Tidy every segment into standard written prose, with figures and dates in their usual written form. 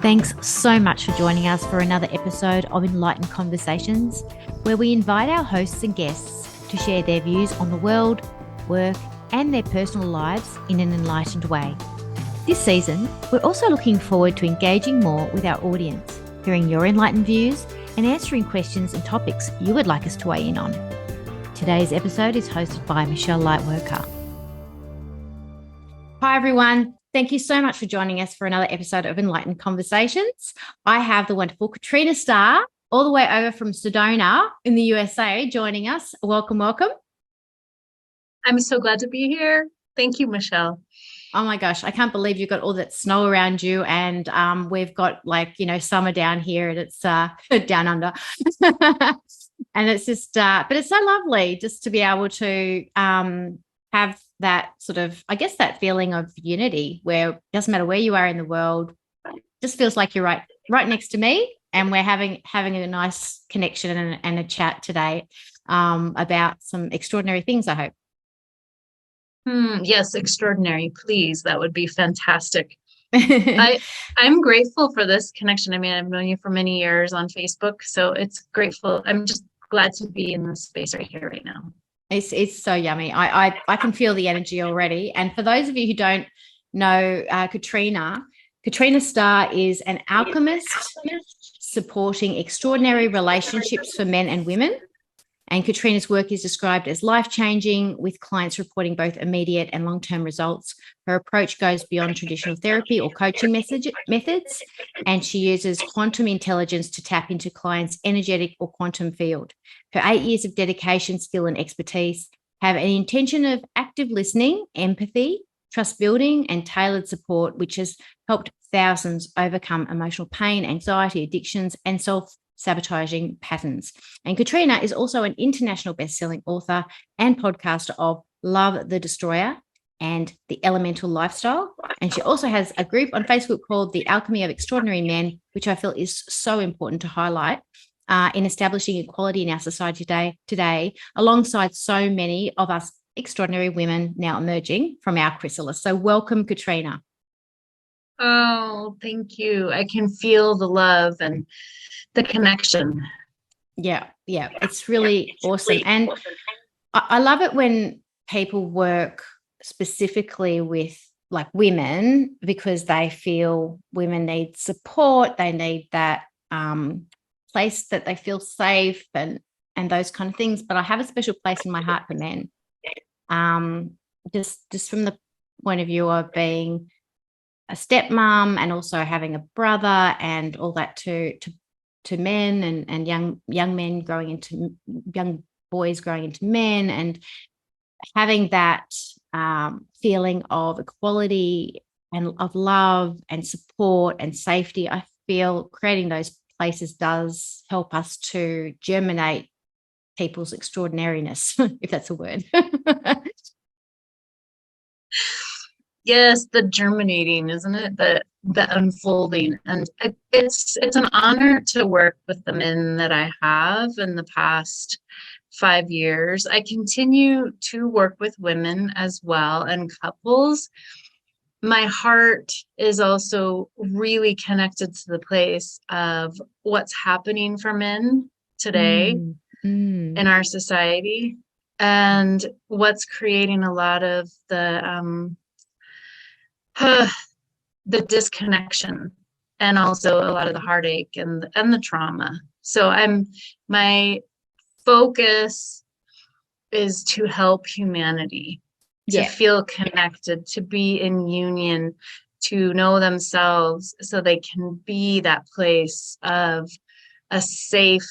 Thanks so much for joining us for another episode of Enlightened Conversations, where we invite our hosts and guests to share their views on the world, work, and their personal lives in an enlightened way. This season, we're also looking forward to engaging more with our audience, hearing your enlightened views and answering questions and topics you would like us to weigh in on. Today's episode is hosted by Michelle Lightworker. Hi, everyone. Thank you so much for joining us for another episode of Enlightened Conversations. I have the wonderful Katrina Starr, all the way over from Sedona in the USA, joining us. Welcome, welcome. I'm so glad to be here. Thank you, Michelle. Oh my gosh, I can't believe you've got all that snow around you, and we've got summer down here, and it's down under. And it's just, but it's so lovely just to be able to have that sort of, I guess, that feeling of unity where it doesn't matter where you are in the world, it just feels like you're right next to me, and we're having a nice connection and a chat today about some extraordinary things, I hope. Yes, extraordinary. Please, that would be fantastic. I'm grateful for this connection. I mean, I've known you for many years on Facebook, so it's grateful. I'm just glad to be in this space right here, right now. It's so yummy. I can feel the energy already. And for those of you who don't know Katrina Starr is an alchemist supporting extraordinary relationships for men and women. And Katrina's work is described as life-changing, with clients reporting both immediate and long-term results. Her approach goes beyond traditional therapy or coaching methods, and she uses quantum intelligence to tap into clients' energetic or quantum field. Her 8 years of dedication, skill, and expertise have an intention of active listening, empathy, trust building, and tailored support, which has helped thousands overcome emotional pain, anxiety, addictions, and self-sabotaging patterns. And Katrina is also an international best-selling author and podcaster of Love the Destroyer and The Elemental Lifestyle. And she also has a group on Facebook called The Alchemy of Extraordinary Men, which I feel is so important to highlight in establishing equality in our society today, alongside so many of us extraordinary women now emerging from our chrysalis. So welcome, Katrina. Oh, thank you. I can feel the love and the connection. Yeah, it's really awesome. And I love it when people work specifically with like women, because they feel women need support, they need that place that they feel safe and those kind of things. But I have a special place in my heart for men, just from the point of view of being a stepmom and also having a brother and all that to men and young men growing into young boys growing into men, and having that feeling of equality and of love and support and safety. I feel creating those places does help us to germinate people's extraordinariness, if that's a word. Yes, the germinating, isn't it? The unfolding. And it's an honor to work with the men that I have in the past 5 years. I continue to work with women as well and couples. My heart is also really connected to the place of what's happening for men today in our society, and what's creating a lot of the disconnection, and also a lot of the heartache and the trauma. So my focus is to help humanity to feel connected, to be in union, to know themselves so they can be that place of a safe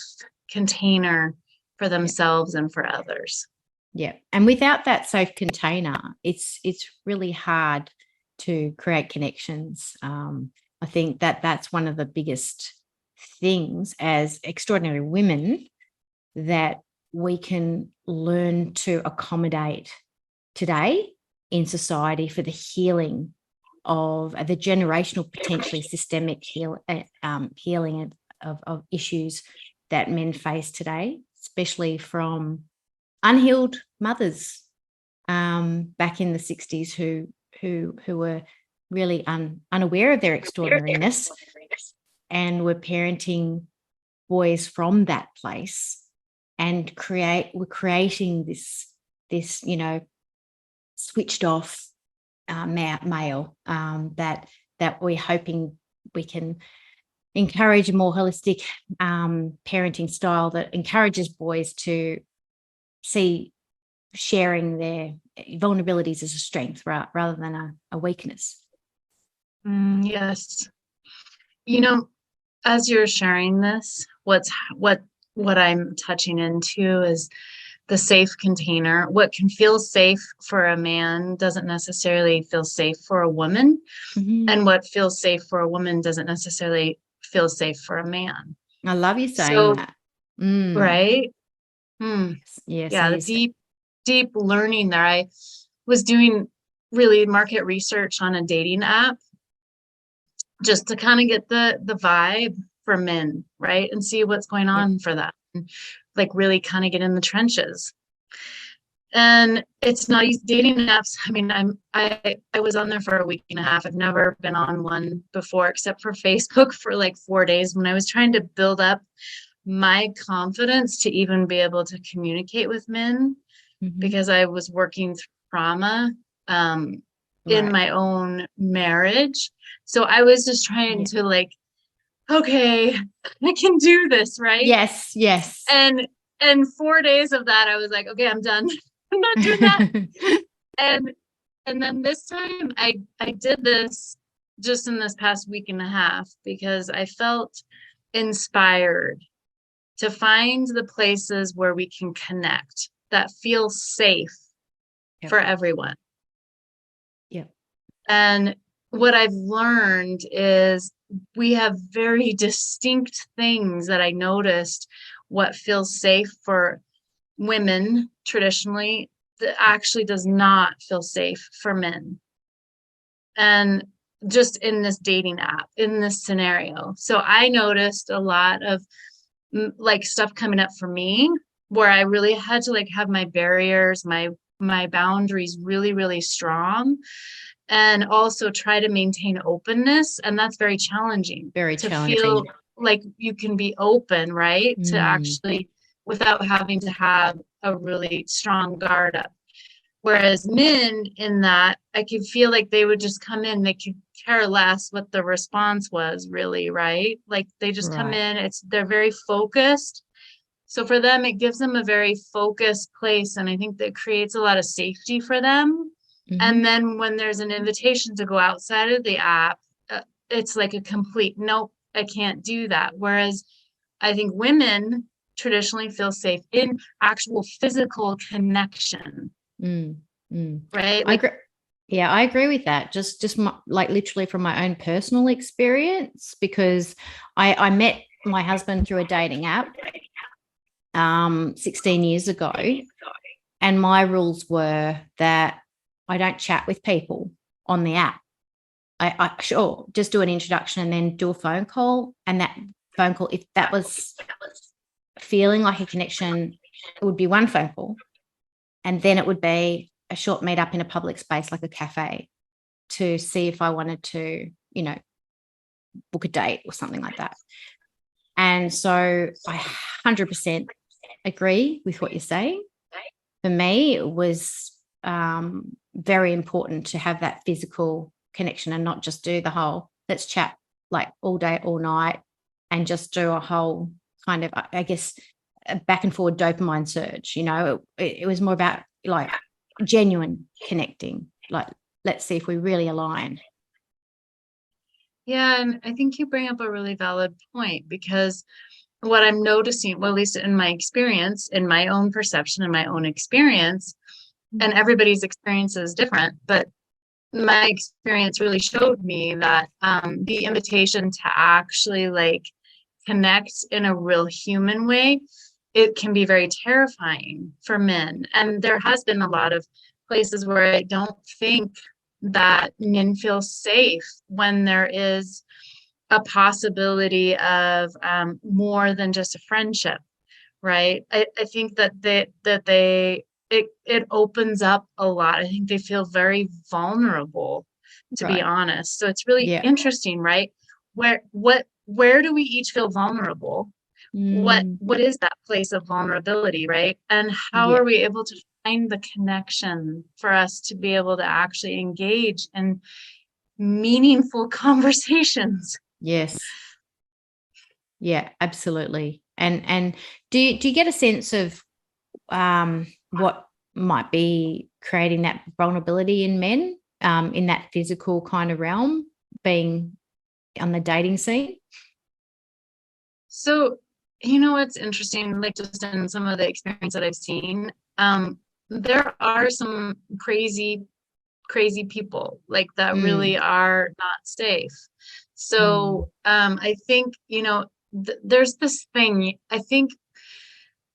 container for themselves and for others. Yeah. And without that safe container, it's really hard to create connections. I think that's one of the biggest things as extraordinary women that we can learn to accommodate today in society for the healing of the generational, potentially systemic healing of issues that men face today, especially from unhealed mothers back in the 60s who were really unaware of their extraordinariness and we're parenting boys from that place, and we're creating this switched off male that we're hoping we can encourage a more holistic parenting style that encourages boys to see sharing their vulnerabilities as a strength rather than a weakness. Yes. As you're sharing this, what I'm touching into is the safe container. What can feel safe for a man doesn't necessarily feel safe for a woman. Mm-hmm. And what feels safe for a woman doesn't necessarily feel safe for a man. I love you saying that. Right? Yes. Yeah, the deep learning there. I was doing really market research on a dating app just to kind of get the vibe for men, right? And see what's going on for them. And like really kind of get in the trenches. And it's not easy. Dating apps. I mean, I was on there for a week and a half. I've never been on one before, except for Facebook for like 4 days when I was trying to build up my confidence to even be able to communicate with men, because I was working through trauma in my own marriage. So I was just trying to like, okay, I can do this, right? Yes. And 4 days of that, I was like, okay, I'm done. I'm not doing that. And then this time I did this just in this past week and a half because I felt inspired to find the places where we can connect that feel safe for everyone. And what I've learned is we have very distinct things that I noticed what feels safe for women traditionally that actually does not feel safe for men. And just in this dating app, in this scenario. So I noticed a lot of like stuff coming up for me where I really had to like have my barriers, my boundaries really, really strong, and also try to maintain openness. And that's very challenging. Feel like you can be open, right? To actually, without having to have a really strong guard up. Whereas men in that, I could feel like they would just come in, they could care less what the response was really, right? Like they just come in, they're very focused. So for them, it gives them a very focused place. And I think that creates a lot of safety for them. And then when there's an invitation to go outside of the app, it's like a complete, nope, I can't do that. Whereas I think women traditionally feel safe in actual physical connection. Right? Like, I agree with that. Just like literally from my own personal experience, because I met my husband through a dating app 16 years ago. And my rules were that I don't chat with people on the app. I sure just do an introduction and then do a phone call. And that phone call, if that was feeling like a connection, it would be one phone call. And then it would be a short meetup in a public space like a cafe to see if I wanted to, book a date or something like that. And so I 100% agree with what you're saying. For me, it was very important to have that physical connection and not just do the whole let's chat like all day, all night, and just do a whole kind of, I guess, a back and forward dopamine surge. It was more about like genuine connecting, like let's see if we really align. Yeah, and I think you bring up a really valid point, because what I'm noticing, well, at least in my experience, in my own perception, in my own experience, and everybody's experience is different, but my experience really showed me that the invitation to actually like connect in a real human way, it can be very terrifying for men. And there has been a lot of places where I don't think that men feel safe when there is a possibility of more than just a friendship, right? I think that it opens up a lot. I think they feel very vulnerable, to be honest. So it's really interesting, right? where do we each feel vulnerable? What Mm. is that place of vulnerability, right? And how Yeah. are we able to find the connection for us to be able to actually engage in meaningful conversations? Yes. Yeah, absolutely. And do you get a sense of what might be creating that vulnerability in men, in that physical kind of realm, being on the dating scene? So, you know what's interesting, like just in some of the experience that I've seen, there are some crazy people like that really Mm. are not safe. Mm. So, I think, there's this thing, I think,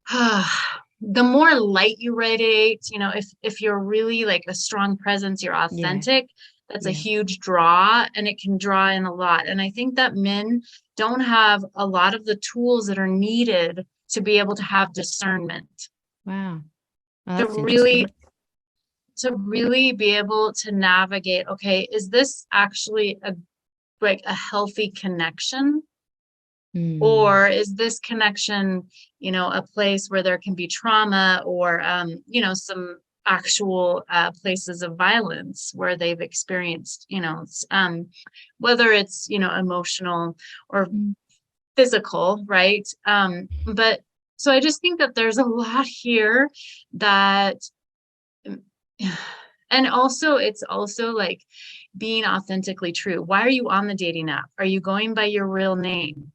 the more light you radiate, if you're really like a strong presence, you're Yeah. authentic, that's a Yeah. huge draw and it can draw in a lot. And I think that men don't have a lot of the tools that are needed to be able to have discernment, Wow. Oh, to that's interesting. really be able to navigate, okay, is this actually a healthy connection? Mm. Or is this connection, a place where there can be trauma or, some actual places of violence where they've experienced, whether it's, emotional or Mm. physical, right? But so I just think that there's a lot here that, and also it's also like being authentically true. Why are you on the dating app? Are you going by your real name?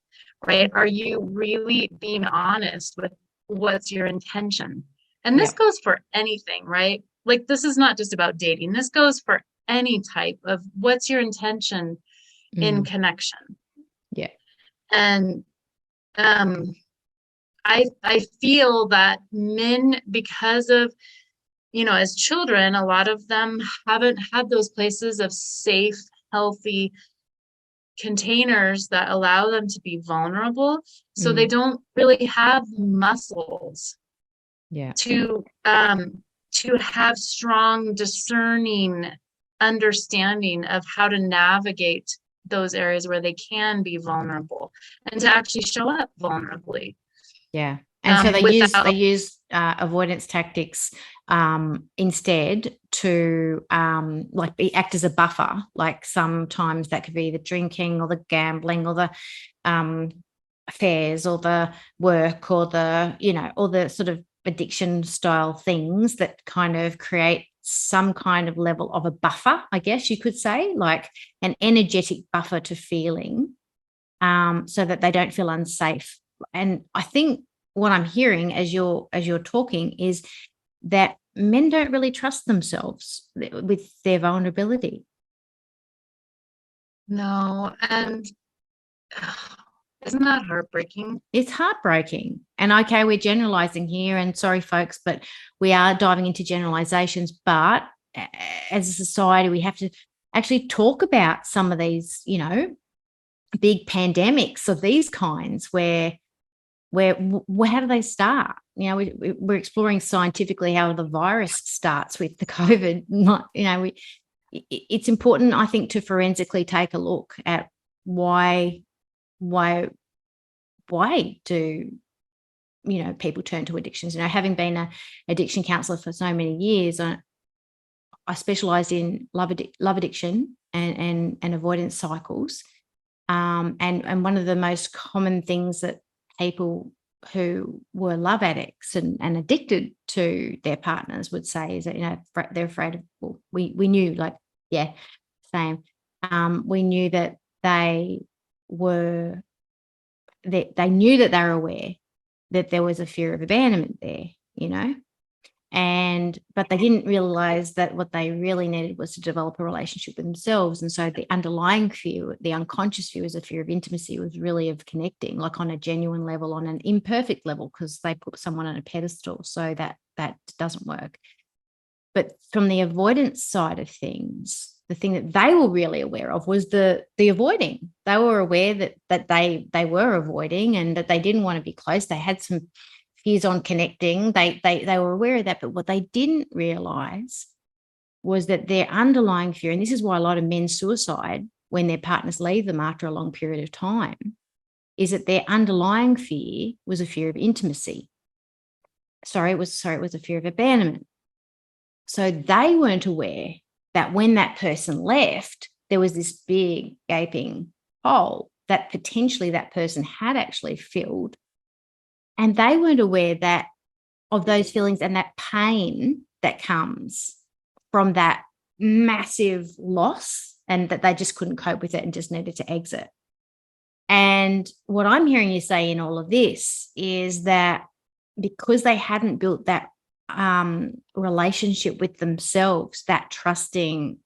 Right? Are you really being honest with what's your intention? And this Yeah. goes for anything, right? Like this is not just about dating. This goes for any type of what's your intention in Mm. connection. Yeah. And um I feel that men, because of, as children, a lot of them haven't had those places of safe, healthy containers that allow them to be vulnerable. So they Mm. don't really have muscles Yeah. to have strong, discerning understanding of how to navigate those areas where they can be vulnerable and to actually show up vulnerably. Yeah. And so they Without use avoidance tactics instead to act as a buffer. Like sometimes that could be the drinking or the gambling or the um, affairs or the work or all the sort of addiction style things that kind of create some kind of level of a buffer, I guess you could say, like an energetic buffer to feeling, so that they don't feel unsafe. And I think what I'm hearing as you're talking is that men don't really trust themselves with their vulnerability. No, and isn't that heartbreaking? It's heartbreaking. And okay, we're generalizing here, and sorry, folks, but we are diving into generalizations. But as a society, we have to actually talk about some of these, big pandemics of these kinds where how do they start? We're exploring scientifically how the virus starts with the COVID. It's important, I think, to forensically take a look at why why do people turn to addictions. Having been a addiction counselor for so many years, I specialized in love addiction and avoidance cycles. And one of the most common things that people who were love addicts and addicted to their partners would say is that they're afraid of. Well, we knew, like, yeah, same. We knew that they were that they knew that they were aware that there was a fear of abandonment there. But they didn't realize that what they really needed was to develop a relationship with themselves. And so the underlying fear, the unconscious fear, was a fear of intimacy, was really of connecting, like on a genuine level, on an imperfect level, because they put someone on a pedestal. So that doesn't work. But from the avoidance side of things, the thing that they were really aware of was the avoiding. They were aware that they were avoiding and that they didn't want to be close. They had some fears on connecting. They were aware of that. But what they didn't realize was that their underlying fear, and this is why a lot of men suicide when their partners leave them after a long period of time, is that their underlying fear was a fear of intimacy. It was a fear of abandonment. So they weren't aware that when that person left, there was this big gaping hole that potentially that person had actually filled. And they weren't aware that of those feelings and that pain that comes from that massive loss, and that they just couldn't cope with it and just needed to exit. And what I'm hearing you say in all of this is that because they hadn't built that relationship with themselves, that trusting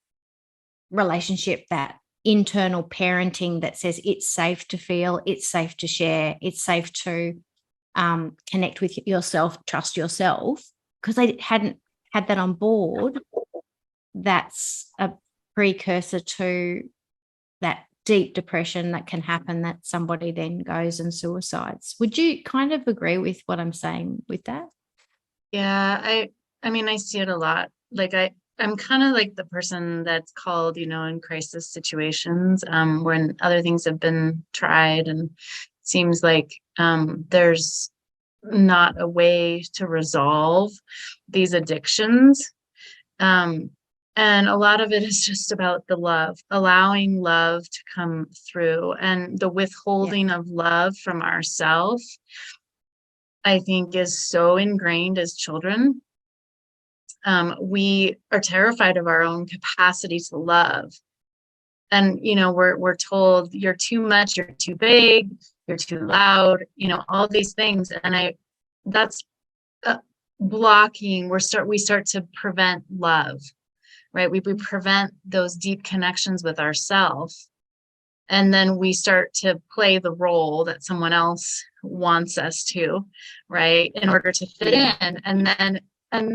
relationship, that internal parenting that says it's safe to feel, it's safe to share, it's safe to connect with yourself, trust yourself, because they hadn't had that on board, that's a precursor to that deep depression that can happen, that somebody then goes and suicides. Would you kind of agree with what I'm saying with that? Yeah, I mean, I see it a lot. Like I'm kind of like the person that's called, in crisis situations, when other things have been tried and seems like there's not a way to resolve these addictions. And a lot of it is just about the love, allowing love to come through, and the withholding of love from ourselves, I think, is so ingrained as children. We are terrified of our own capacity to love. And, we're told you're too much, you're too big, you're too loud, all these things. And that's blocking. We start to prevent love, right? We prevent those deep connections with ourselves. And then we start to play the role that someone else wants us to, right? In order to fit in. And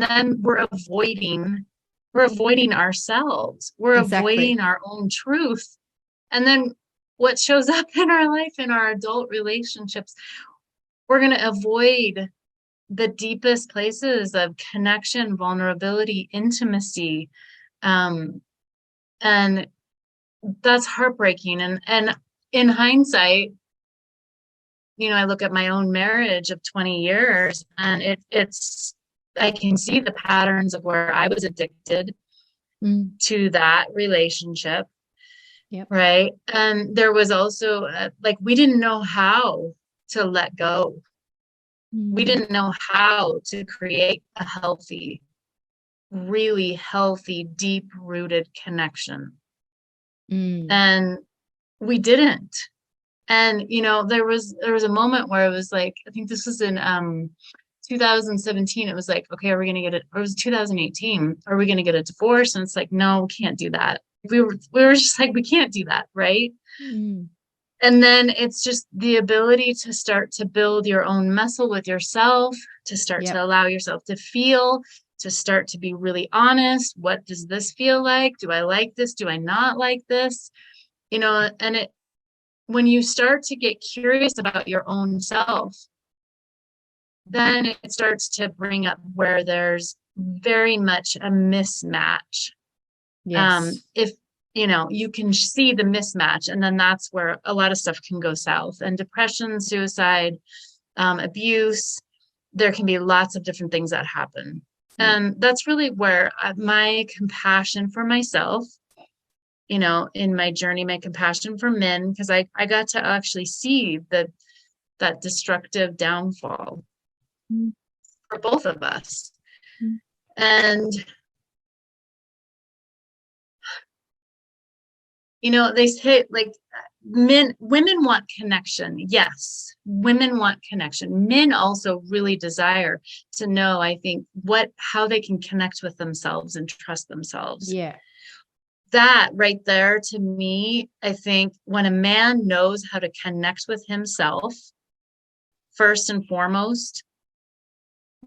then we're avoiding ourselves. We're avoiding our own truth. And then what shows up in our life, in our adult relationships, we're going to avoid the deepest places of connection, vulnerability, intimacy. And that's heartbreaking. And in hindsight, I look at my own marriage of 20 years, and I can see the patterns of where I was addicted to that relationship. Yep. Right. And there was also we didn't know how to let go. We didn't know how to create a healthy, really healthy, deep rooted connection. And we didn't. And, there was a moment where it was like, I think this was in 2017. It was like, okay, are we going to get it? Or it was 2018. Are we going to get a divorce? And it's like, no, we can't do that. We were just like, we can't do that. Right. And then it's just the ability to start to build your own muscle with yourself, to start to allow yourself to feel, to start to be really honest. What does this feel like? Do I like this? Do I not like this? And when you start to get curious about your own self, then it starts to bring up where there's very much a mismatch. Yes. If you can see the mismatch, and then that's where a lot of stuff can go south. And depression, suicide, abuse, there can be lots of different things that happen. And that's really where my compassion for myself, in my journey, my compassion for men, because I got to actually see that destructive downfall for both of us. And they say women want connection. Yes, women want connection. Men also really desire to know, I think, how they can connect with themselves and trust themselves. Yeah. That right there, to me, I think when a man knows how to connect with himself, first and foremost,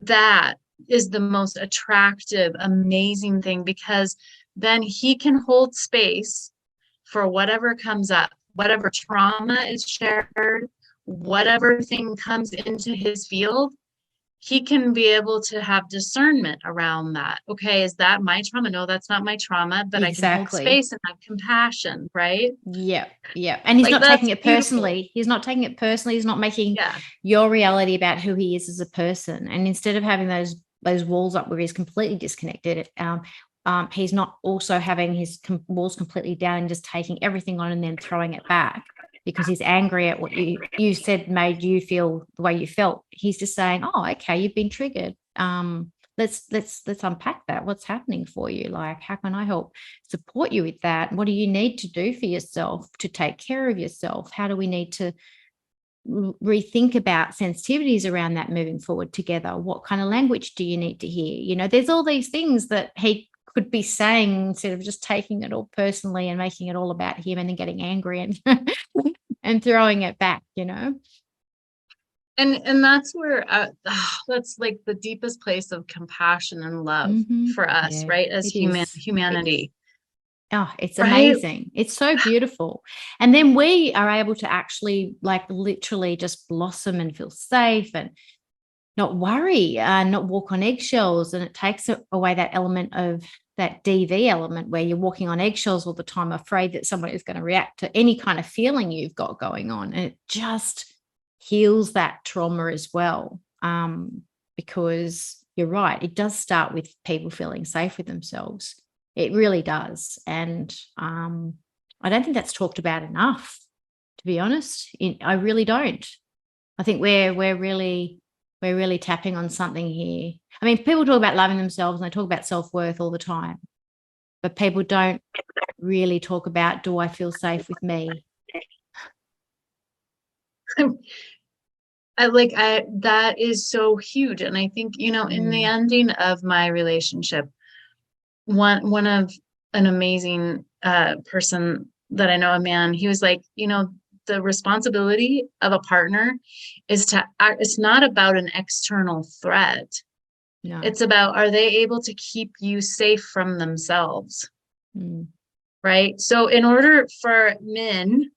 that is the most attractive, amazing thing, because then he can hold space for whatever comes up, whatever trauma is shared, whatever thing comes into his field. he can be able to have discernment around that. Okay, is that my trauma? No, that's not my trauma, but I can hold Exactly. space and have compassion, right? Yeah, yeah. And he's Like not taking that's it beautiful. personally. He's not taking it personally. He's not making Yeah. your reality about who he is as a person. And instead of having those walls up where he's completely disconnected, he's not also having his walls completely down and just taking everything on and then throwing it back because he's angry at what you said made you feel the way you felt. He's just saying, "Oh, okay, you've been triggered. Let's unpack that. What's happening for you? Like, how can I help support you with that? What do you need to do for yourself to take care of yourself? How do we need to rethink about sensitivities around that moving forward together? What kind of language do you need to hear? You know, there's all these things that he could be saying instead of just taking it all personally and making it all about him and then getting angry and and throwing it back, you know." And that's where that's like the deepest place of compassion and love for us, Yeah, right? As it is. humanity. It's Right? amazing. It's so beautiful. And then we are able to actually like literally just blossom and feel safe and not worry and not walk on eggshells. And it takes away that element of that DV element where you're walking on eggshells all the time, afraid that someone is going to react to any kind of feeling you've got going on. And it just heals that trauma as well. Because you're right, it does start with people feeling safe with themselves. It really does. And I don't think that's talked about enough, to be honest. I really don't. I think we're really tapping on something here. I mean, people talk about loving themselves and they talk about self-worth all the time, but people don't really talk about, do I feel safe with me? That is so huge. And I think, in the ending of my relationship, one of an amazing person that I know, a man, he was like, the responsibility of a partner is to act, it's not about an external threat. No. It's about, are they able to keep you safe from themselves? Mm. Right? So in order for men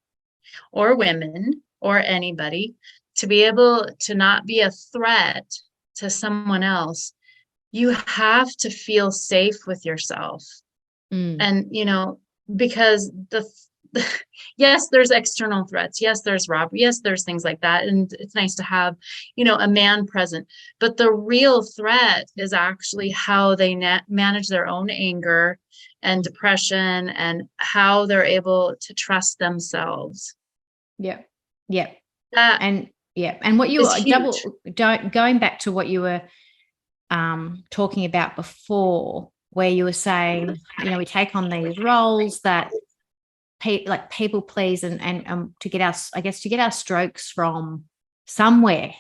or women or anybody to be able to not be a threat to someone else, you have to feel safe with yourself. And, because yes, there's external threats. Yes, there's robbery. Yes, there's things like that. And it's nice to have, a man present. But the real threat is actually how they manage their own anger and depression and how they're able to trust themselves. Yeah. Yeah. That And yeah. And what you is huge. going back to what you were talking about before, where you were saying, we take on these roles that like people please and to get our strokes from somewhere,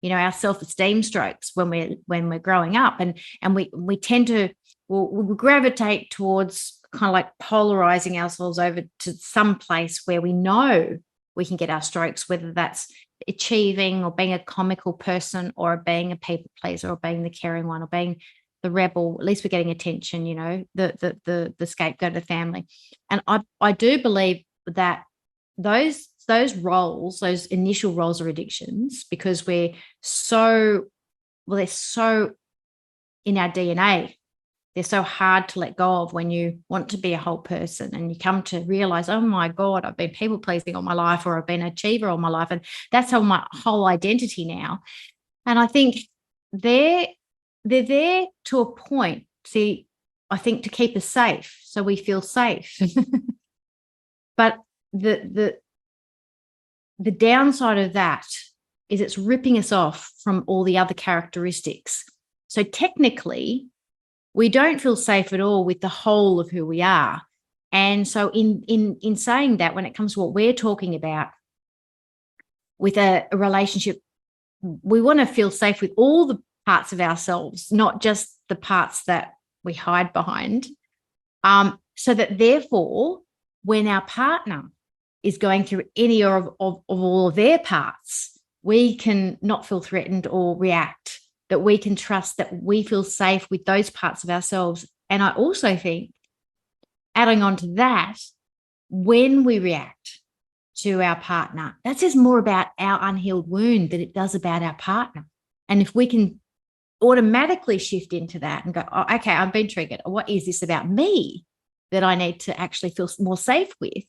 our self-esteem strokes when we're growing up, and we tend to we'll gravitate towards kind of like polarizing ourselves over to some place where we know we can get our strokes, whether that's achieving or being a comical person or being a people pleaser or being the caring one or being the rebel. At least we're getting attention, the scapegoat of the family. And I do believe that those roles, those initial roles, are addictions because they're so in our DNA. They're so hard to let go of when you want to be a whole person and you come to realize, oh my God, I've been people pleasing all my life, or I've been an achiever all my life. And that's how my whole identity now. And I think they're there to a point. See, I think to keep us safe, so we feel safe. But the downside of that is it's ripping us off from all the other characteristics. So technically, we don't feel safe at all with the whole of who we are. And so in saying that, when it comes to what we're talking about with a relationship, we want to feel safe with all the parts of ourselves, not just the parts that we hide behind. So that therefore, when our partner is going through any of all of their parts, we can not feel threatened or react, that we can trust, that we feel safe with those parts of ourselves. And I also think, adding on to that, when we react to our partner, that says more about our unhealed wound than it does about our partner. And if we can automatically shift into that and go, oh, okay, I've been triggered. What is this about me that I need to actually feel more safe with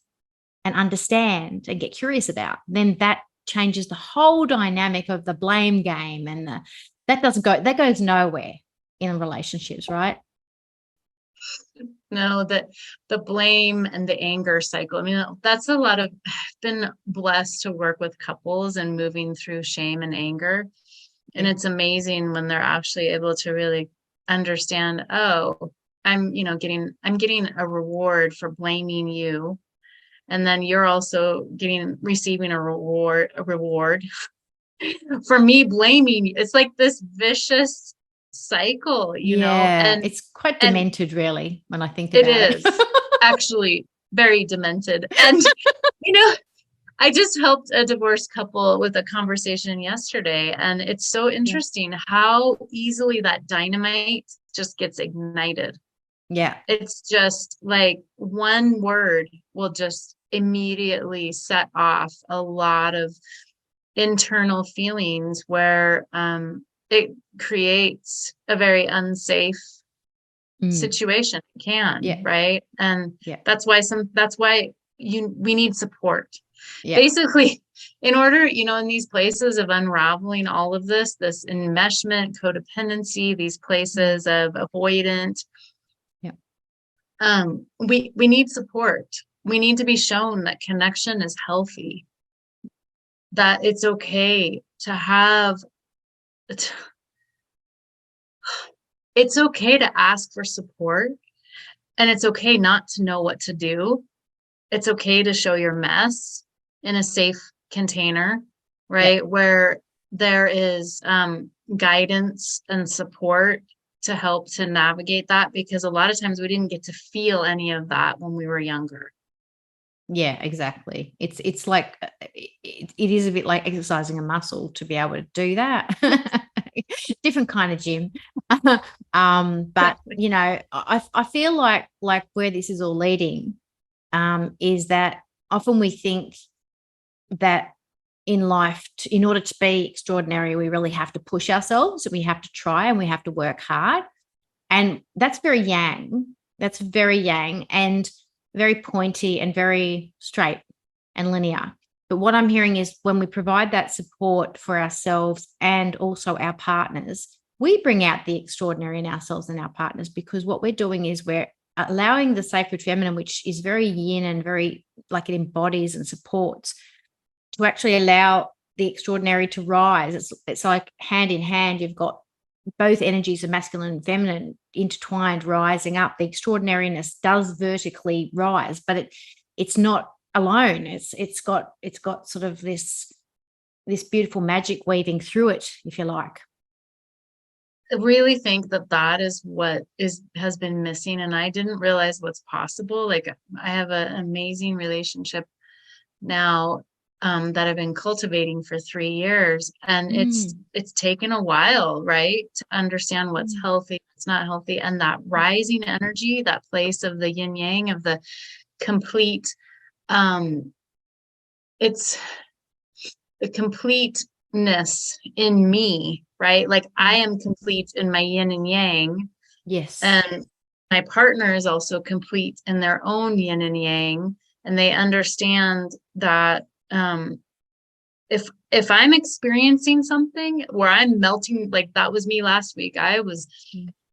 and understand and get curious about? Then that changes the whole dynamic of the blame game, and that goes nowhere in relationships, right? No, that the blame and the anger cycle. I mean, that's a lot of, I've been blessed to work with couples and moving through shame and anger. And it's amazing when they're actually able to really understand, oh, I'm getting a reward for blaming you. And then you're also receiving a reward for me blaming you. It's like this vicious cycle, And it's quite demented, really, when I think about it. It is actually very demented. And, I just helped a divorced couple with a conversation yesterday, and it's so interesting how easily that dynamite just gets ignited. Yeah. It's just like one word will just immediately set off a lot of internal feelings where it creates a very unsafe situation. It can, right? And that's why we need support. Basically, in order, in these places of unraveling all of this enmeshment, codependency, these places of avoidant, we need support. We need to be shown that connection is healthy, that it's okay to have, it's okay to ask for support, and it's okay not to know what to do. It's okay to show your mess in a safe container, right? Where there is guidance and support to help to navigate that, because a lot of times we didn't get to feel any of that when we were younger. Yeah, exactly. It's like it is a bit like exercising a muscle to be able to do that. Different kind of gym. But I feel like where this is all leading is that often we think that in life, in order to be extraordinary, we really have to push ourselves, we have to try, and we have to work hard. And that's very yang. That's very yang and very pointy and very straight and linear. But what I'm hearing is when we provide that support for ourselves and also our partners, we bring out the extraordinary in ourselves and our partners, because what we're doing is we're allowing the sacred feminine, which is very yin and very like it embodies and supports, to actually allow the extraordinary to rise. It's like hand in hand. You've got both energies of masculine and feminine intertwined, rising up. The extraordinariness does vertically rise, but it's not alone. It's got sort of this beautiful magic weaving through it, if you like. I really think that is what has been missing, and I didn't realize what's possible. Like, I have an amazing relationship now that I've been cultivating for 3 years, and it's taken a while, right, to understand what's healthy, what's not healthy, and that rising energy, that place of the yin yang, of the complete, it's the completeness in me, right? Like, I am complete in my yin and yang. Yes. And my partner is also complete in their own yin and yang. And they understand that if I'm experiencing something where I'm melting, like that was me last week, I was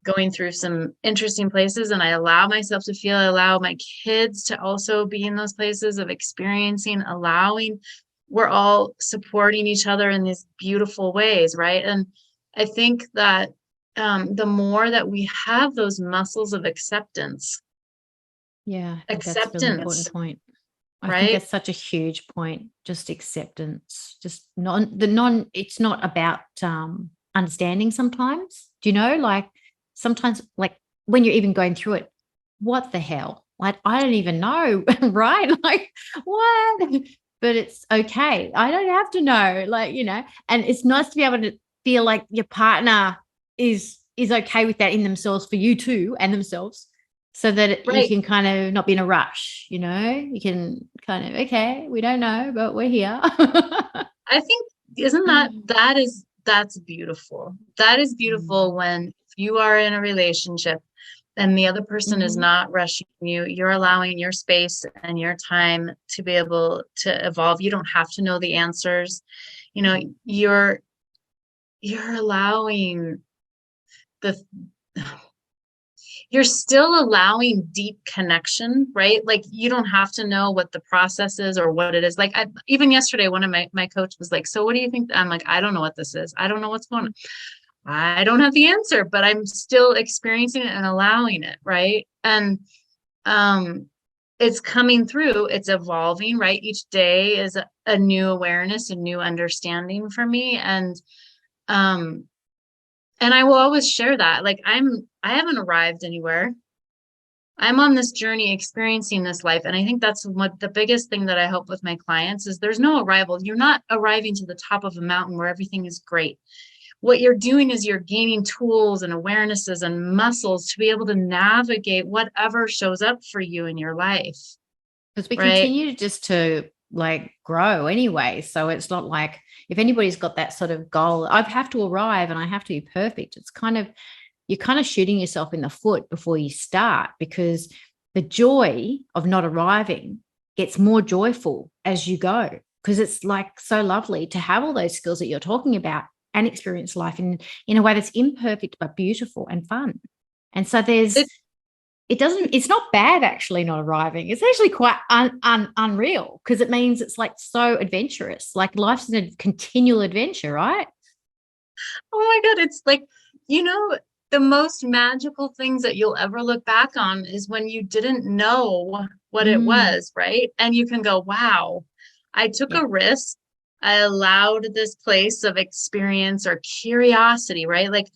going through some interesting places, and I allow myself to feel, I allow my kids to also be in those places of experiencing, allowing. We're all supporting each other in these beautiful ways, right? And I think that the more that we have those muscles of acceptance. That's a really important point. I think that's such a huge point. Just acceptance, just it's not about understanding sometimes. Do you know, like sometimes, like when you're even going through it, what the hell? Like, I don't even know, right? Like, what? But it's okay. I don't have to know, like, and it's nice to be able to feel like your partner is okay with that in themselves, for you too, and themselves, so that you can kind of not be in a rush, you can kind of, okay, we don't know, but we're here. I think, isn't that's beautiful. That is beautiful when you are in a relationship and the other person is not rushing you. You're allowing your space and your time to be able to evolve. You don't have to know the answers. You know, you're allowing the you're still allowing deep connection, right? Like you don't have to know what the process is or what it is. Like even yesterday, one of my coach was like, so what do you think? I'm like, I don't know what this is. I don't know what's going on. I don't have the answer, but I'm still experiencing it and allowing it, right? And it's coming through, it's evolving, right? Each day is a new awareness, a new understanding for me. And I will always share that. Like I haven't arrived anywhere. I'm on this journey experiencing this life. And I think that's what the biggest thing that I help with my clients is there's no arrival. You're not arriving to the top of a mountain where everything is great. What you're doing is you're gaining tools and awarenesses and muscles to be able to navigate whatever shows up for you in your life. Because we right? continue just to like grow anyway. So it's not like if anybody's got that sort of goal, I have to arrive and I have to be perfect. It's kind of, you're kind of shooting yourself in the foot before you start, because the joy of not arriving gets more joyful as you go, because it's like so lovely to have all those skills that you're talking about and experience life in a way that's imperfect but beautiful and fun. And so it's not bad actually not arriving. It's actually quite unreal, because it means it's like so adventurous. Like life's a continual adventure, right? Oh my God. It's like, the most magical things that you'll ever look back on is when you didn't know what it was, right? And you can go, wow, I took a risk. I allowed this place of experience or curiosity, right? Like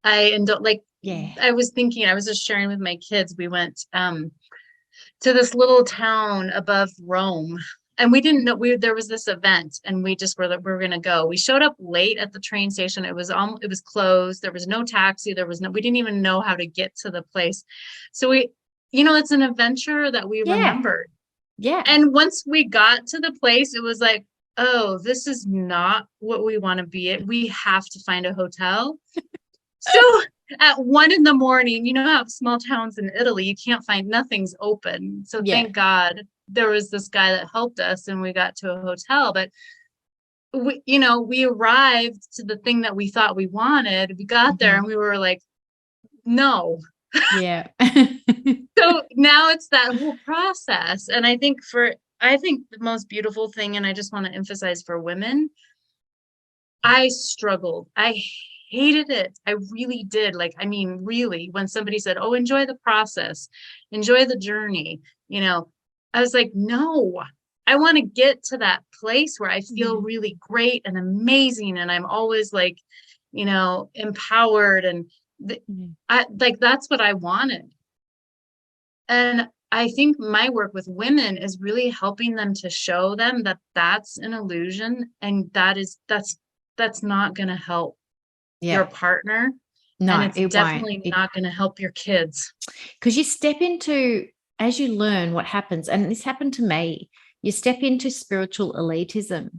I was thinking, I was just sharing with my kids, we went to this little town above Rome, and we didn't know there was this event, and we were going to go. We showed up late at the train station. It was closed. There was no taxi. We didn't even know how to get to the place. So it's an adventure that we remembered. Yeah. And once we got to the place, it was like, oh, this is not what we want to be at. We have to find a hotel. So at 1 a.m, you know how small towns in Italy, you can't find, nothing's open. So thank God there was this guy that helped us and we got to a hotel. But we arrived to the thing that we thought we wanted. We got there and we were like, no. Yeah. So now it's that whole process. And I think the most beautiful thing, and I just want to emphasize for women, I struggled. I hated it. I really did. Like, I mean, really, when somebody said, oh, enjoy the process, enjoy the journey, I was like, no, I want to get to that place where I feel really great and amazing. And I'm always like, empowered. And that's what I wanted. And I think my work with women is really helping them to show them that that's an illusion. And that's not going to help your partner. No, and it's definitely not going to help your kids. Because you step into, as you learn what happens, and this happened to me, you step into spiritual elitism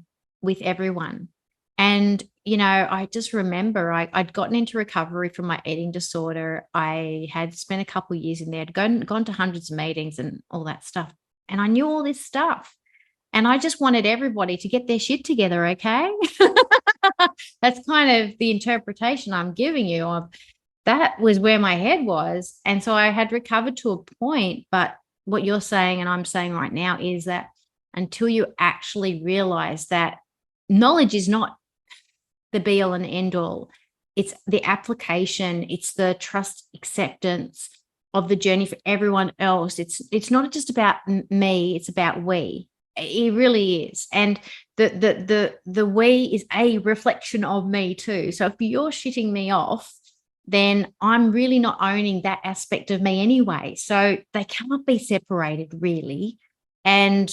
with everyone. And, I just remember I'd gotten into recovery from my eating disorder. I had spent a couple of years in there, gone to hundreds of meetings and all that stuff. And I knew all this stuff. And I just wanted everybody to get their shit together, okay? That's kind of the interpretation I'm giving you of that was where my head was. And so I had recovered to a point. But what you're saying and I'm saying right now is that until you actually realize that knowledge is not the be all and end all, it's the application, it's the trust acceptance of the journey for everyone else. It's not just about me, it's about we. It really is. And the we is a reflection of me too. So if you're shitting me off, then I'm really not owning that aspect of me anyway. So they cannot be separated really. And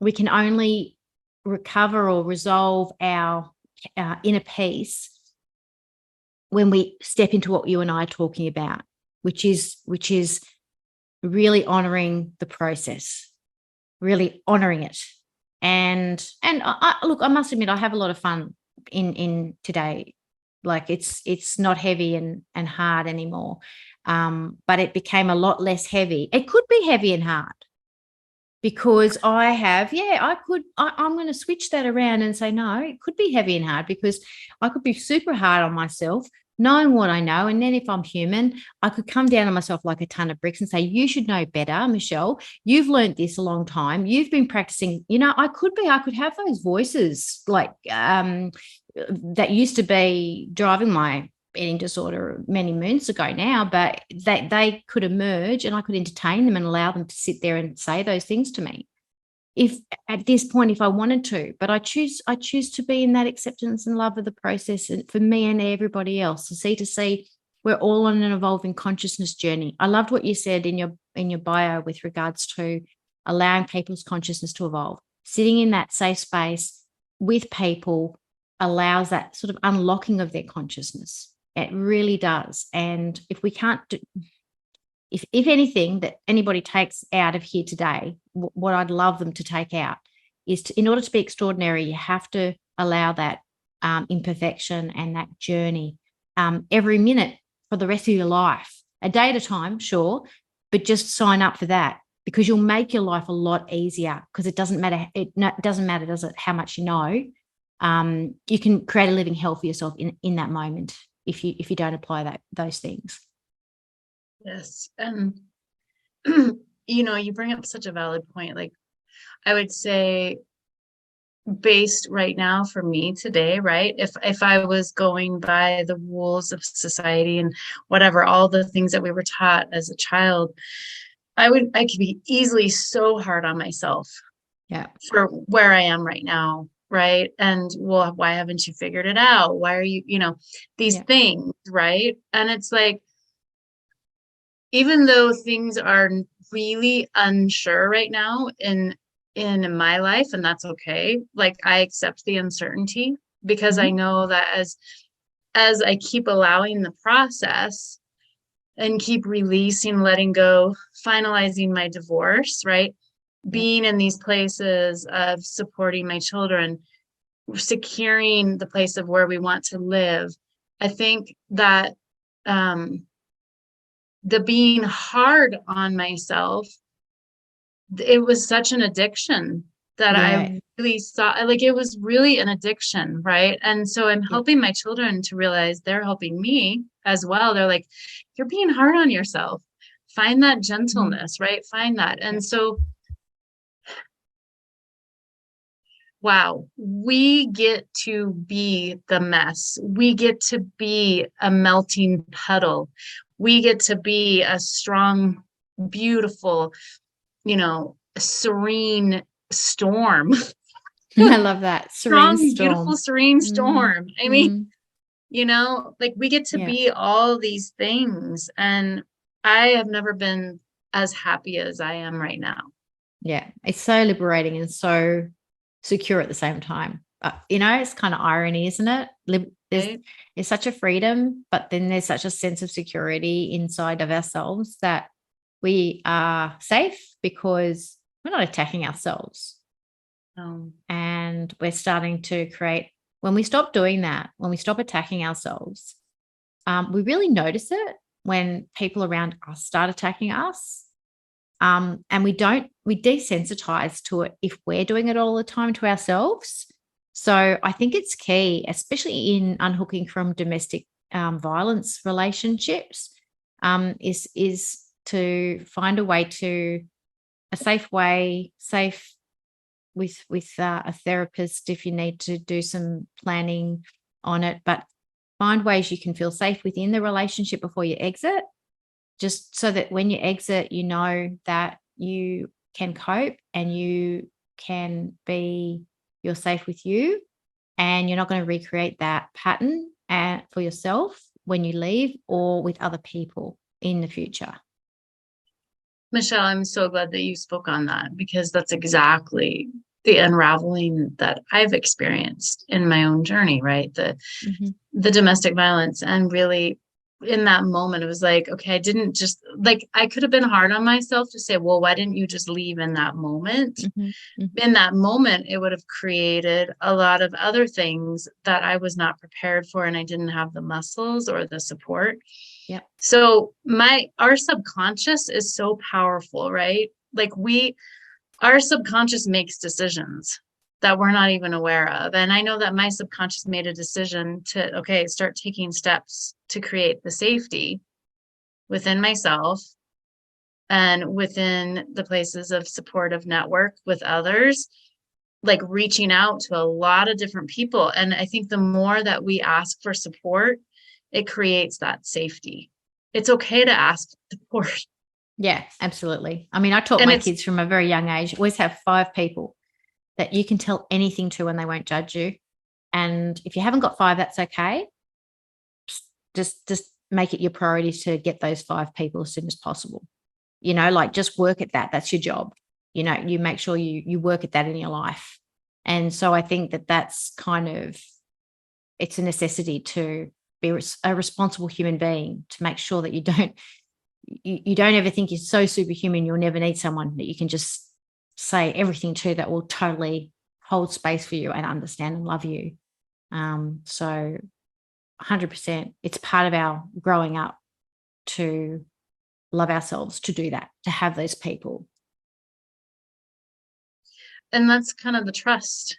we can only recover or resolve our inner peace when we step into what you and I are talking about, which is really honoring the process, really honoring it. And I must admit, I have a lot of fun in today Like it's not heavy and hard anymore. But it became a lot less heavy. It could be heavy and hard because I'm going to switch that around and say, no, it could be heavy and hard because I could be super hard on myself, knowing what I know. And then if I'm human, I could come down on myself like a ton of bricks and say, you should know better, Michelle. You've learned this a long time. You've been practicing. I could have those voices like that used to be driving my eating disorder many moons ago now, but they could emerge and I could entertain them and allow them to sit there and say those things to me. If at this point, if I wanted to, but I choose to be in that acceptance and love of the process, and for me and everybody else, to see we're all on an evolving consciousness journey. I loved what you said in your bio with regards to allowing people's consciousness to evolve. Sitting in that safe space with people allows that sort of unlocking of their consciousness. It really does. And if we can't do, if anything that anybody takes out of here today, what I'd love them to take out is in order to be extraordinary, you have to allow that imperfection and that journey every minute for the rest of your life, a day at a time, sure, but just sign up for that because you'll make your life a lot easier because it doesn't matter. It doesn't matter, does it, how much you know. You can create a living hell for yourself in that moment if you don't apply those things. Yes. And, you bring up such a valid point. Like, I would say based right now for me today, right? If I was going by the rules of society and whatever, all the things that we were taught as a child, I could be easily so hard on myself. Yeah. For where I am right now. Right. And well, why haven't you figured it out? Why are you, these things, right? And it's like, even though things are really unsure right now in my life, and that's okay. Like I accept the uncertainty because I know that as I keep allowing the process and keep releasing, letting go, finalizing my divorce, right? Being in these places of supporting my children, securing the place of where we want to live. I think that the being hard on myself, it was such an addiction that I really saw, like it was really an addiction, right? And so I'm helping my children to realize they're helping me as well. They're like, you're being hard on yourself. Find that gentleness, right? Find that. And so wow, we get to be the mess. We get to be a melting puddle. We get to be a strong, beautiful, serene storm. I love that. Strong, beautiful, serene storm. I mean, like we get to be all these things. And I have never been as happy as I am right now. Yeah, it's so liberating and so secure at the same time. It's kind of irony, isn't it? There's such a freedom, but then there's such a sense of security inside of ourselves that we are safe because we're not attacking ourselves. And we're starting to create, when we stop doing that, when we stop attacking ourselves, we really notice it when people around us start attacking us. And we desensitize to it if we're doing it all the time to ourselves. So I think it's key, especially in unhooking from domestic violence relationships, is to find a way to a safe way, safe with a therapist if you need to do some planning on it, but find ways you can feel safe within the relationship before you exit. Just so that when you exit, you know that you can cope and you're safe with you and you're not going to recreate that pattern for yourself when you leave or with other people in the future. Michelle, I'm so glad that you spoke on that because that's exactly the unraveling that I've experienced in my own journey, right? The domestic violence and really in that moment, it was like, okay, I didn't just like, I could have been hard on myself to say, well, why didn't you just leave in that moment? Mm-hmm. In that moment, it would have created a lot of other things that I was not prepared for, and I didn't have the muscles or the support. Yeah. So our subconscious is so powerful, right? Like our subconscious makes decisions that we're not even aware of. And I know that my subconscious made a decision to, okay, start taking steps to create the safety within myself and within the places of supportive network with others, like reaching out to a lot of different people. And I think the more that we ask for support, it creates that safety. It's okay to ask for support. Yeah, absolutely. I mean, I taught And my it's, kids from a very young age, always have 5 people that you can tell anything to and they won't judge you. And if you haven't got 5, that's okay. Just make it your priority to get those 5 people as soon as possible. Like just work at that. That's your job. You make sure you work at that in your life. And so I think that that's kind of, it's a necessity to be a responsible human being, to make sure that you don't ever think you're so superhuman you'll never need someone that you can just say everything to that will totally hold space for you and understand and love you. So 100%, it's part of our growing up to love ourselves, to do that, to have those people. and that's kind of the trust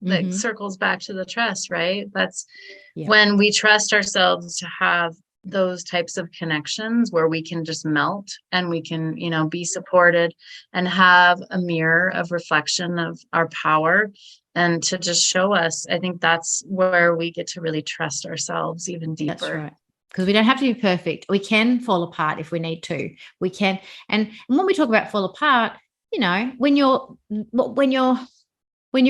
that Mm-hmm. circles back to the trust, right? That's Yeah, when we trust ourselves to have those types of connections where we can just melt and we can, be supported and have a mirror of reflection of our power and to just show us. I think that's where we get to really trust ourselves even deeper. that's right. Because we don't have to be perfect. We can fall apart if we need to. We can. And when we talk about fall apart, when you're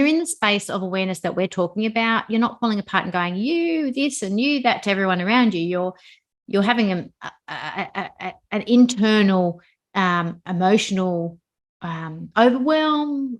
in the space of awareness that we're talking about, you're not falling apart and going, you this and you that to everyone around you. You're having an internal emotional overwhelm,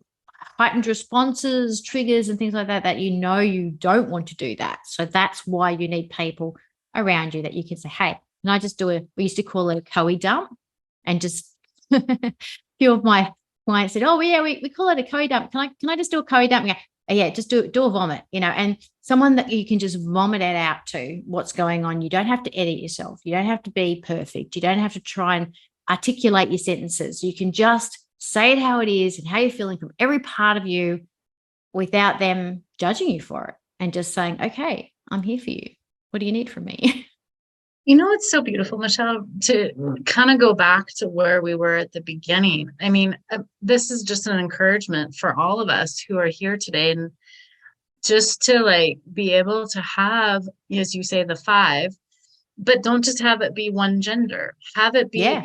heightened responses, triggers, and things like that you don't want to do that. So that's why you need people around you that you can say, hey, can I just we used to call it a Coe dump, and just a few of my clients said, oh yeah, we call it a Coe dump. Can I just do a Coe dump? Yeah, just do a vomit, and someone that you can just vomit it out to what's going on. You don't have to edit yourself. You don't have to be perfect. You don't have to try and articulate your sentences. You can just say it how it is and how you're feeling from every part of you without them judging you for it, and just saying, okay, I'm here for you. What do you need from me? It's so beautiful, Michelle, to kind of go back to where we were at the beginning. I mean, this is just an encouragement for all of us who are here today, and just to be able to have, as you say, the 5, but don't just have it be one gender. Have it be,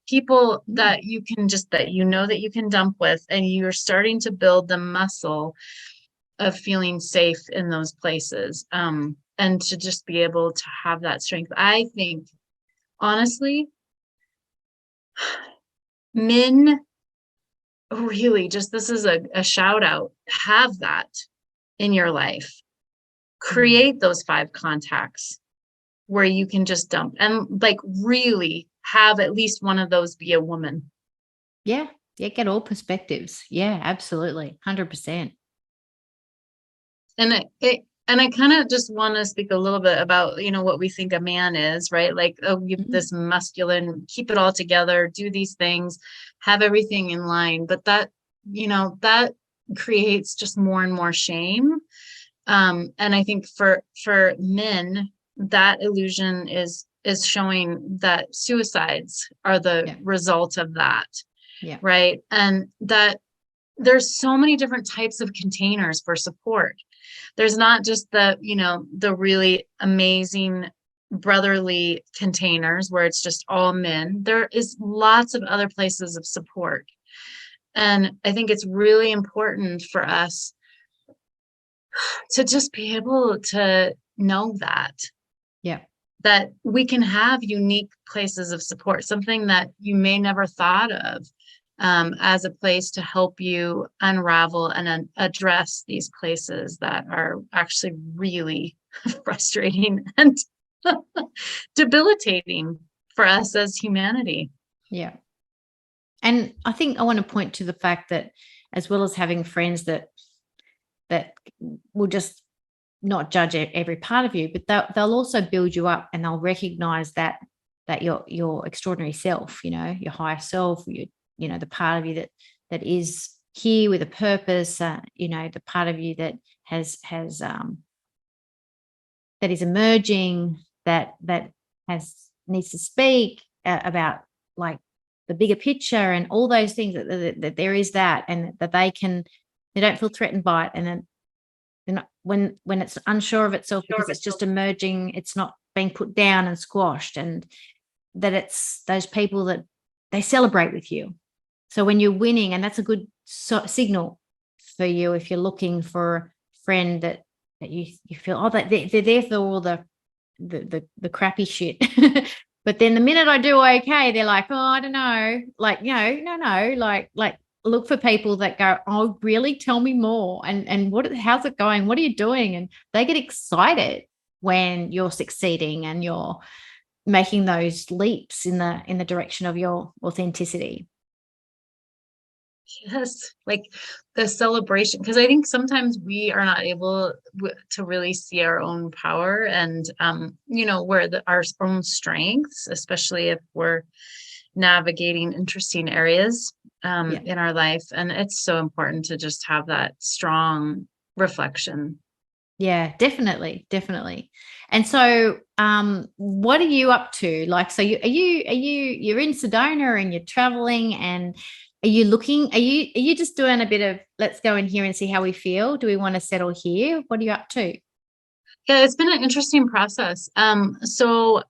people that you can that you can dump with, and you're starting to build the muscle of feeling safe in those places. And to just be able to have that strength. I think, honestly, men really just, this is a shout out, have that in your life. Create those 5 contacts where you can just dump and really have at least one of those be a woman. Yeah. Get all perspectives. Yeah, absolutely. 100%. And I kind of just want to speak a little bit about, what we think a man is, right? This masculine, keep it all together, do these things, have everything in line. But that creates just more and more shame. And I think for men, that illusion is showing that suicides are the result of that. Yeah. Right. And that there's so many different types of containers for support. There's not just the really amazing brotherly containers where it's just all men. There is lots of other places of support. And I think it's really important for us to just be able to know that we can have unique places of support, something that you may never thought of as a place to help you unravel and address these places that are actually really frustrating and debilitating for us as humanity. Yeah. And I think I want to point to the fact that, as well as having friends that will just not judge every part of you, but they'll also build you up, and they'll recognize that your extraordinary self, your higher self, the part of you that is here with a purpose, the part of you that has that is emerging, that needs to speak about, like, the bigger picture and all those things, that there is that, and that they don't feel threatened by it. And then they're not, when it's unsure of itself because it's just emerging, it's not being put down and squashed, and that it's those people that they celebrate with you. So when you're winning, and that's a good signal for you if you're looking for a friend that you feel, oh, that they're there for all the crappy shit. But then the minute I do okay, they're like, oh, I don't know, like, no, like look for people that go, oh, really, tell me more, and how's it going, what are you doing? And they get excited when you're succeeding and you're making those leaps in the direction of your authenticity. Yes, like the celebration, because I think sometimes we are not able to really see our own power and, where our own strengths, especially if we're navigating interesting areas in our life. And it's so important to just have that strong reflection. Yeah, definitely. And so, what are you up to? Like, so you're in Sedona and you're traveling, and are you just doing a bit of, let's go in here and see how we feel? Do we want to settle here? What are you up to? Yeah, it's been an interesting process. So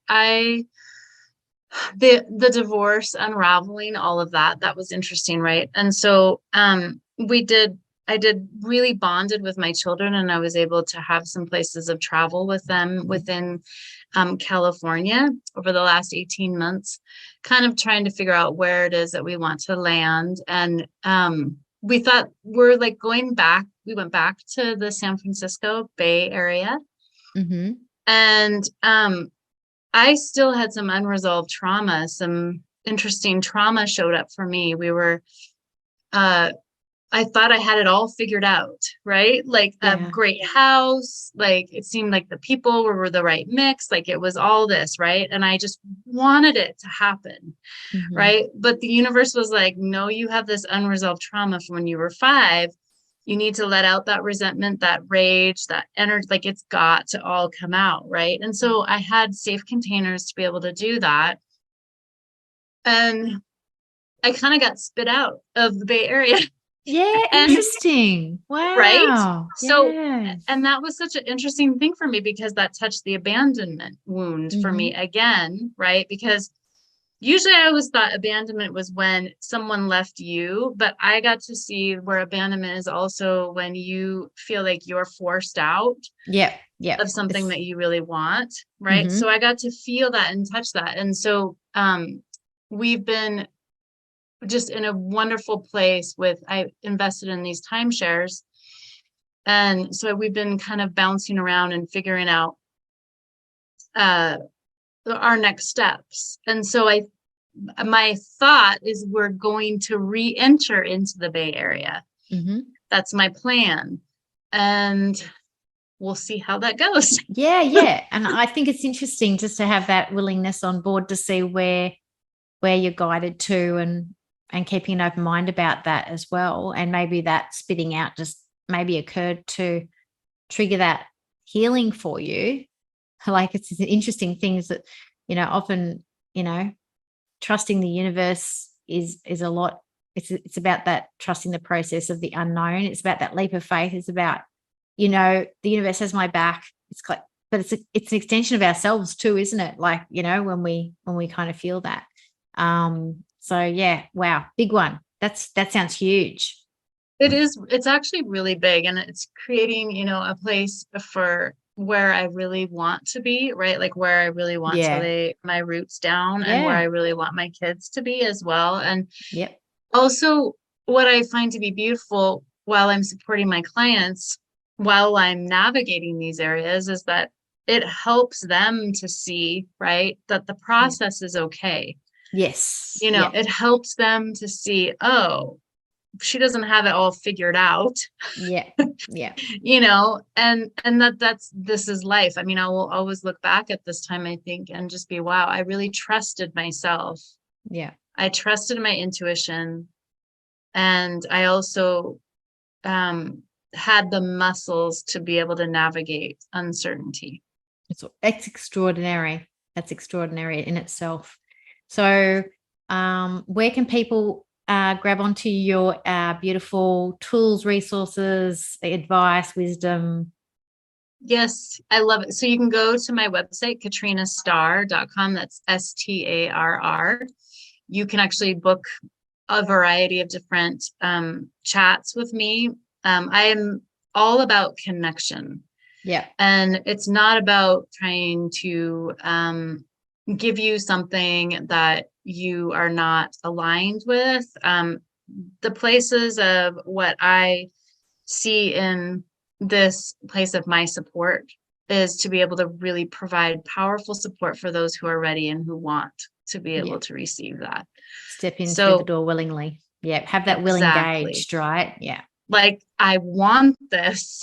the divorce, unraveling all of that was interesting, right? And so I did really bonded with my children, and I was able to have some places of travel with them within California over the last 18 months, kind of trying to figure out where it is that we want to land. And we thought we're like going back. We went back to the San Francisco Bay Area. Mm-hmm. And I still had some unresolved trauma, some interesting trauma showed up for me. I thought I had it all figured out, right? Like a great house, like it seemed like the people were the right mix, like it was all this, right? And I just wanted it to happen, right? But the universe was like, no, you have this unresolved trauma from when you were 5. You need to let out that resentment, that rage, that energy, like it's got to all come out, right? And so I had safe containers to be able to do that. And I kind of got spit out of the Bay Area. Yeah, interesting. Wow. Right. So, yes. and that was such an interesting thing for me because that touched the abandonment wound for me again, right? Because usually I always thought abandonment was when someone left you, but I got to see where abandonment is also when you feel like you're forced out of something that you really want, right? So I got to feel that and touch that. And so we've been just in a wonderful place I invested in these timeshares. And so we've been kind of bouncing around and figuring out our next steps. And so my thought is we're going to re-enter into the Bay Area. That's my plan. And we'll see how that goes. Yeah. And I think it's interesting just to have that willingness on board to see where you're guided to, and keeping an open mind about that as well. And maybe that spitting out just maybe occurred to trigger that healing for you. Like, it's interesting things that, often, trusting the universe is a lot. It's about that trusting the process of the unknown. It's about that leap of faith. It's about, the universe has my back. It's like, but it's an extension of ourselves too, isn't it? Like, when we kind of feel that. So yeah, wow, big one. That sounds huge. It is. It's actually really big, and it's creating, a place for where I really want to be, right? Like where I really want to lay my roots down, and where I really want my kids to be as well. And also what I find to be beautiful while I'm supporting my clients, while I'm navigating these areas, is that it helps them to see, right, that the process is okay. Yes. It helps them to see, oh, she doesn't have it all figured out. Yeah. Yeah. And this is life. I mean, I will always look back at this time, I think, and just be, wow, I really trusted myself. Yeah. I trusted my intuition. And I also had the muscles to be able to navigate uncertainty. That's extraordinary. That's extraordinary in itself. So where can people grab onto your beautiful tools, resources, advice, wisdom? Yes, I love it. So you can go to my website, katrinastarr.com. That's STARR. You can actually book a variety of different chats with me. I am all about connection. Yeah. And it's not about trying to give you something that you are not aligned with. The places of what I see in this place of my support is to be able to really provide powerful support for those who are ready and who want to be able to receive that. Step in through the door willingly. Yeah. Have that will engaged, right? Yeah. Like, I want this,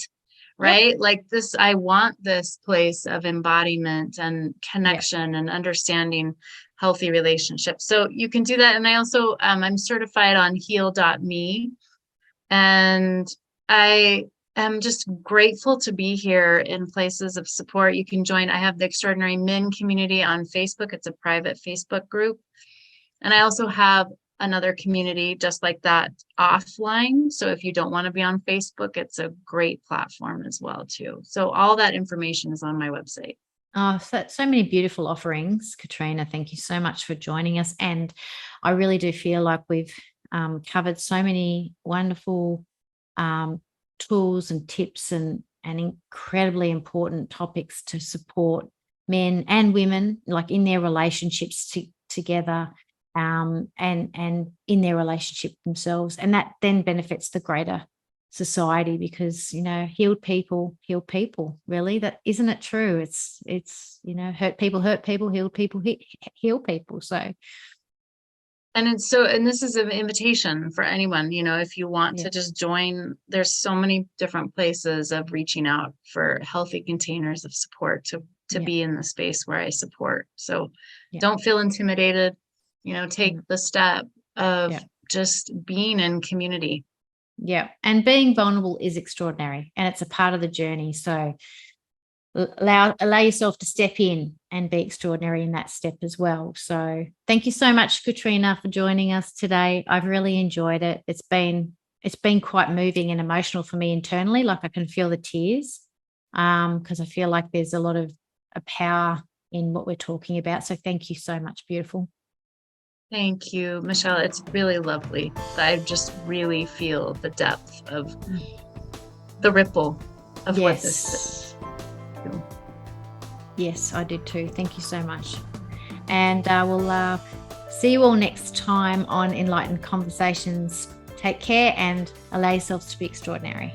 right? Yep. Like this, I want this place of embodiment and connection and understanding healthy relationships. So you can do that. And I also, I'm certified on heal.me, and I am just grateful to be here in places of support. You can join. I have the Extraordinary Men community on Facebook. It's a private Facebook group. And I also have another community just like that offline. So if you don't want to be on Facebook, it's a great platform as well too. So all that information is on my website. Oh, so many beautiful offerings, Katrina. Thank you so much for joining us. And I really do feel like we've covered so many wonderful tools and tips and incredibly important topics to support men and women, like in their relationships together, and in their relationship themselves. And that then benefits the greater society, because healed people heal people. Really, that isn't it true? It's hurt people, healed people heal people. So, and this is an invitation for anyone, if you want to just join. There's so many different places of reaching out for healthy containers of support to be in the space where I support. So don't feel intimidated, take the step of just being in community. Yeah. And being vulnerable is extraordinary, and it's a part of the journey. So allow yourself to step in and be extraordinary in that step as well. So thank you so much, Katrina, for joining us today. I've really enjoyed it. It's been quite moving and emotional for me internally. Like, I can feel the tears because I feel like there's a lot of power in what we're talking about. So thank you so much. Beautiful. Thank you, Michelle. It's really lovely. I just really feel the depth of the ripple of what this is. Yes, I did too. Thank you so much. And we'll see you all next time on Enlightened Conversations. Take care and allow yourselves to be extraordinary.